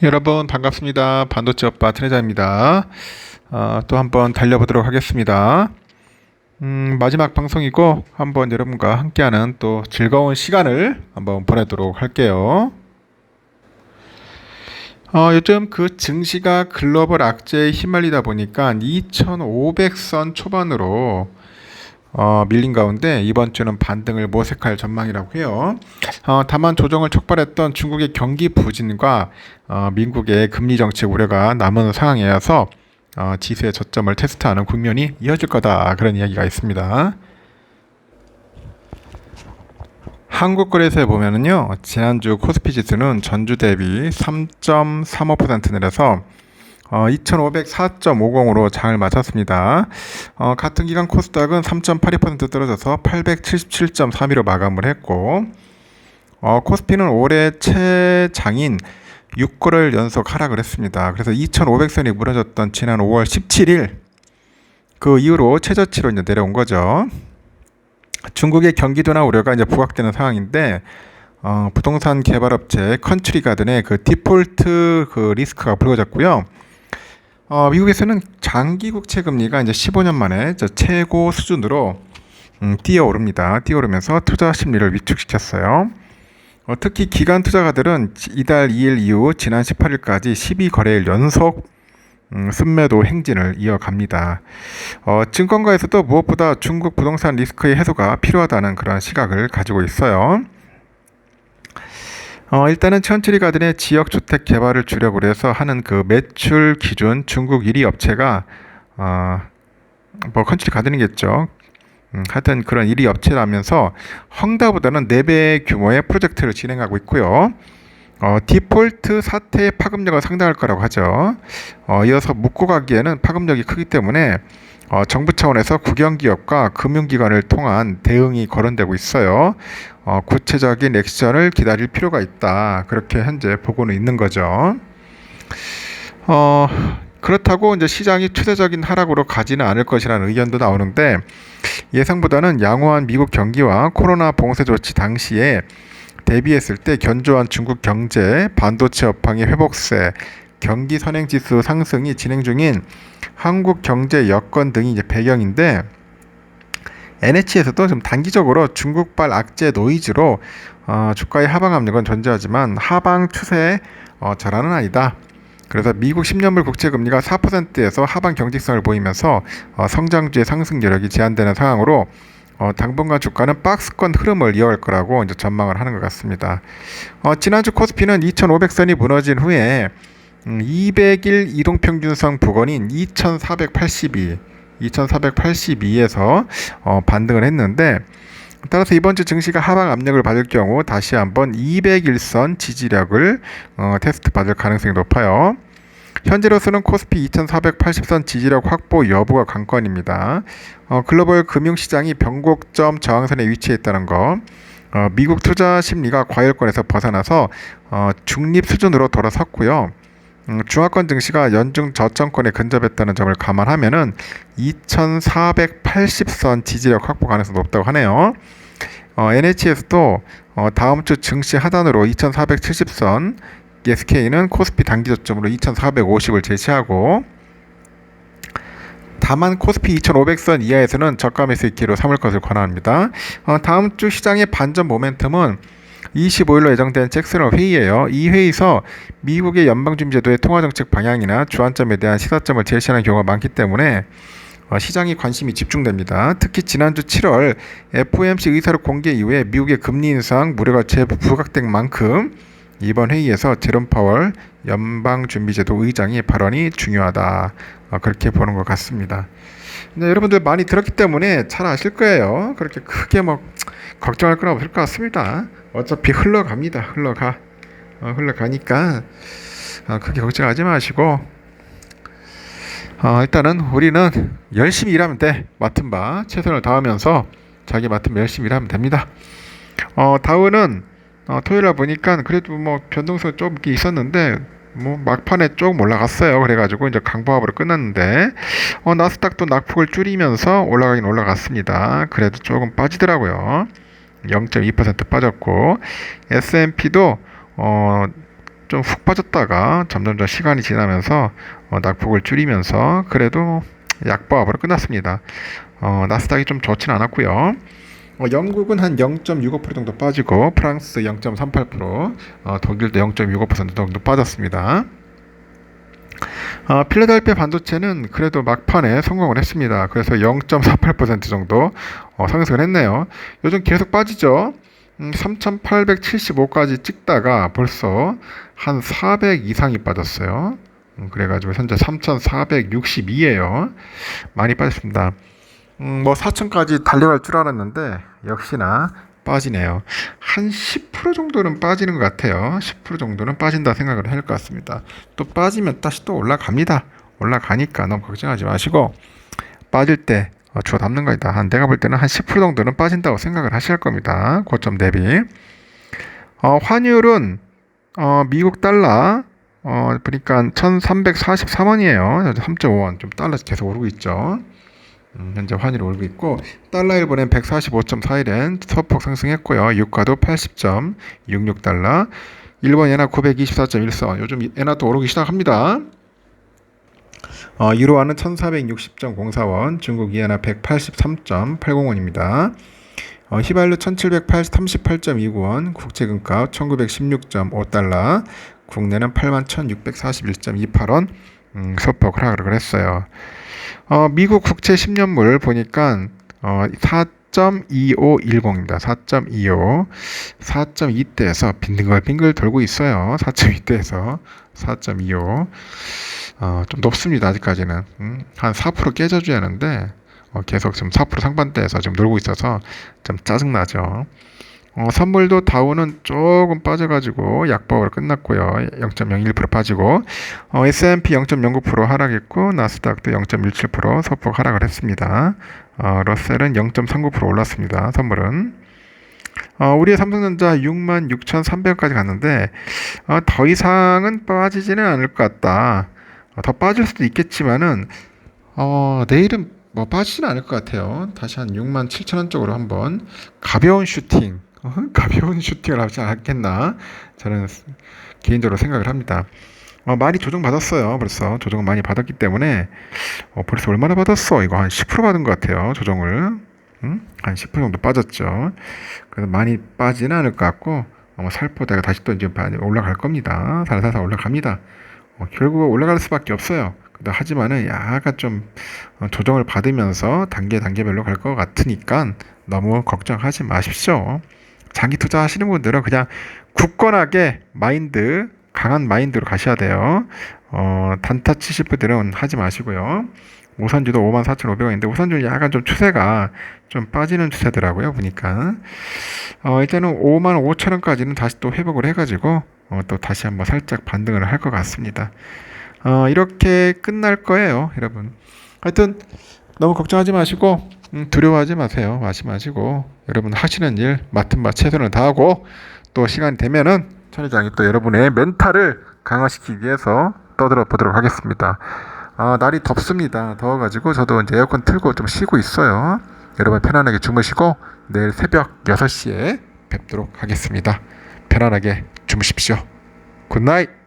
여러분 반갑습니다. 반도체 오빠 트레자입니다. 또 한번 달려보도록 하겠습니다. 마지막 방송이고 한번 여러분과 함께하는 또 즐거운 시간을 한번 보내도록 할게요. 요즘 그 증시가 글로벌 악재에 휘말리다 보니까 2500선 초반으로 밀린 가운데 이번 주는 반등을 모색할 전망이라고 해요. 다만 조정을 촉발했던 중국의 경기 부진과 미국의 금리 정책 우려가 남은 상황이어서 지수의 저점을 테스트하는 국면이 이어질 거다, 그런 이야기가 있습니다. 한국거래소에 보면은요, 지난주 코스피 지수는 전주 대비 3.35% 내려서 2504.50으로 장을 마쳤습니다. 같은 기간 코스닥은 3.82% 떨어져서 877.32로 마감을 했고, 코스피는 올해 최장인 6거래일 연속 하락을 했습니다. 그래서 2500선이 무너졌던 지난 5월 17일 그 이후로 최저치로 이제 내려온 거죠. 중국의 경기도나 우려가 이제 부각되는 상황인데, 부동산 개발업체 컨트리 가든의 그 디폴트 그 리스크가 불거졌고요. 미국에서는 장기 국채 금리가 이제 15년 만에 최고 수준으로 뛰어오릅니다. 뛰어오르면서 투자 심리를 위축시켰어요. 특히 기관 투자가들은 이달 2일 이후 지난 18일까지 12거래일 연속 순매도 행진을 이어갑니다. 증권가에서도 무엇보다 중국 부동산 리스크의 해소가 필요하다는 그런 시각을 가지고 있어요. 일단은 천추리 가든의 지역 주택 개발을 주력으로 해서 하는 그 매출 기준 중국 1위 업체가 천추리 가든이겠죠. 하여튼 그런 1위 업체라면서 헝다보다는 4배 규모의 프로젝트를 진행하고 있고요. 디폴트 사태의 파급력은 상당할 거라고 하죠. 이어서 묻고 가기에는 파급력이 크기 때문에 정부 차원에서 국영기업과 금융기관을 통한 대응이 거론되고 있어요. 구체적인 액션을 기다릴 필요가 있다, 그렇게 현재 보고는 있는 거죠. 그렇다고 이제 시장이 추세적인 하락으로 가지는 않을 것이라는 의견도 나오는데, 예상보다는 양호한 미국 경기와 코로나 봉쇄 조치 당시에 대비했을 때 견조한 중국 경제, 반도체 업황의 회복세, 경기 선행지수 상승이 진행 중인 한국 경제 여건 등이 이제 배경인데, NH에서도 좀 단기적으로 중국발 악재 노이즈로 주가의 하방 압력은 존재하지만 하방 추세의 절하는 아니다. 그래서 미국 10년물 국채 금리가 4%에서 하방 경직성을 보이면서 성장주의 상승 여력이 제한되는 상황으로 당분간 주가는 박스권 흐름을 이어갈 거라고 이제 전망을 하는 것 같습니다. 지난주 코스피는 2500선이 무너진 후에 200일 이동평균선 부근인 2482에서 반등을 했는데, 따라서 이번 주 증시가 하방 압력을 받을 경우 다시 한번 200일선 지지력을 테스트 받을 가능성이 높아요. 현재로서는 코스피 2480선 지지력 확보 여부가 관건입니다. 글로벌 금융시장이 변곡점 저항선에 위치해 있다는 거, 미국 투자 심리가 과열권에서 벗어나서 중립 수준으로 돌아섰고요. 중하권 증시가 연중 저점권에 근접했다는 점을 감안하면은 2480선 지지력 확보 가능성이 높다고 하네요. NH에서도 다음 주 증시 하단으로 2470선, SK는 코스피 단기 저점으로 2450을 제시하고, 다만 코스피 2500선 이하에서는 저가 매수 있기로 삼을 것을 권합니다. 다음 주 시장의 반전 모멘텀은 25일로 예정된 잭슨홀 회의예요. 이 회의에서 미국의 연방준비제도의 통화정책 방향이나 주안점에 대한 시사점을 제시하는 경우가 많기 때문에 시장이 관심이 집중됩니다. 특히 지난주 7월 FOMC 의사록 공개 이후에 미국의 금리 인상 무료가 재부각된 만큼 이번 회의에서 제롬 파월 연방준비제도 의장의 발언이 중요하다, 그렇게 보는 것 같습니다. 근데 여러분들 많이 들었기 때문에 잘 아실 거예요. 그렇게 크게 걱정할 건 없을 것 같습니다. 어차피 흘러갑니다. 흘러가니까 크게 걱정하지 마시고, 일단은 우리는 열심히 일하면 돼. 맡은 바 최선을 다하면서 자기 맡은 바 열심히 일하면 됩니다. 다우는 토요일에 보니까 그래도 변동성 좀 있었는데 막판에 조금 올라갔어요. 그래가지고 이제 강보합으로 끝났는데, 나스닥도 낙폭을 줄이면서 올라가긴 올라갔습니다. 그래도 조금 빠지더라고요. 0.2% 빠졌고, S&P도 좀 훅 빠졌다가 점점점 시간이 지나면서 낙폭을 줄이면서 그래도 약보합으로 끝났습니다. 나스닥이 좀 좋진 않았고요. 영국은 한 0.65% 정도 빠지고 프랑스 0.38%, 독일도 0.65% 정도 빠졌습니다. 필라델피아 반도체는 그래도 막판에 성공을 했습니다. 그래서 0.48% 정도 상승을 했네요. 요즘 계속 빠지죠. 3,875까지 찍다가 벌써 한 400 이상이 빠졌어요. 그래가지고 현재 3,462예요. 많이 빠졌습니다. 뭐 4,000까지 달려갈 줄 알았는데 역시나 빠지네요. 한 10% 정도는 빠지는 것 같아요. 10% 정도는 빠진다 생각을 해야 할 것 같습니다. 또 빠지면 다시 또 올라갑니다. 올라가니까 너무 걱정하지 마시고 빠질 때 주워 담는 거다. 내가 볼 때는 한 10% 정도는 빠진다고 생각을 하실 겁니다. 고점 대비. 환율은 미국 달러 보니까 1,343원이에요. 3.5원. 좀 달러 계속 오르고 있죠. 현재 환율이 오르고 있고 달러 일본엔 145.41엔 소폭 상승했고요. 유가도 80.66달러, 일본 엔화 924.14원. 요즘 엔화 또 오르기 시작합니다. 유로화는 1460.04원, 중국 이엔화 183.80원입니다. 휘발유 1738.29원, 국제금값 1916.5달러, 국내는 81,641.28원, 소폭 하락을 했어요. 미국 국채 10년물 보니까 4.2510입니다. 4.25. 4.2대에서 빙글빙글 돌고 있어요. 4.2대에서 4.25. 좀 높습니다. 아직까지는. 한 4% 깨져줘야 하는데 계속 지금 4% 상반대에서 지금 놀고 있어서 좀 짜증나죠. 선물도 다우는 조금 빠져가지고 약보합으로 끝났고요. 0.01% 빠지고 S&P 0.09% 하락했고 나스닥도 0.17% 소폭 하락을 했습니다. 러셀은 0.39% 올랐습니다. 선물은 우리의 삼성전자 66,300원까지 갔는데 더 이상은 빠지지는 않을 것 같다. 더 빠질 수도 있겠지만은 내일은 뭐 빠지지는 않을 것 같아요. 다시 한 67,000원 쪽으로 한번 가벼운 슈팅을 하지 않겠나 저는 개인적으로 생각을 합니다. 많이 조정받았어요. 벌써 조정을 많이 받았기 때문에 벌써 얼마나 받았어? 이거 한 10% 받은 것 같아요. 조정을 한 10% 정도 빠졌죠. 그래서 많이 빠지는 않을 것 같고 살포대가 다시 또 이제 올라갈 겁니다. 살살살 올라갑니다. 결국 올라갈 수밖에 없어요. 하지만은 약간 좀 조정을 받으면서 단계별로 갈 것 같으니까 너무 걱정하지 마십시오. 장기 투자하시는 분들은 그냥 굳건하게 강한 마인드로 가셔야 돼요. 단타 치실 분들은 하지 마시고요. 우선주도 54,500원인데 우선주는 약간 좀 추세가 좀 빠지는 추세더라고요. 보니까 일단은 55,000원까지는 다시 또 회복을 해가지고 또 다시 한번 살짝 반등을 할 것 같습니다. 이렇게 끝날 거예요, 여러분. 하여튼 너무 걱정하지 마시고 두려워하지 마세요. 마시고 여러분 하시는 일 맡은 바 최선을 다하고 또 시간이 되면은 천 회장이 또 여러분의 멘탈을 강화시키기 위해서 떠들어 보도록 하겠습니다. 날이 덥습니다. 더워가지고 저도 이제 에어컨 틀고 좀 쉬고 있어요. 여러분 편안하게 주무시고 내일 새벽 6시에 뵙도록 하겠습니다. 편안하게 주무십시오. 굿나잇.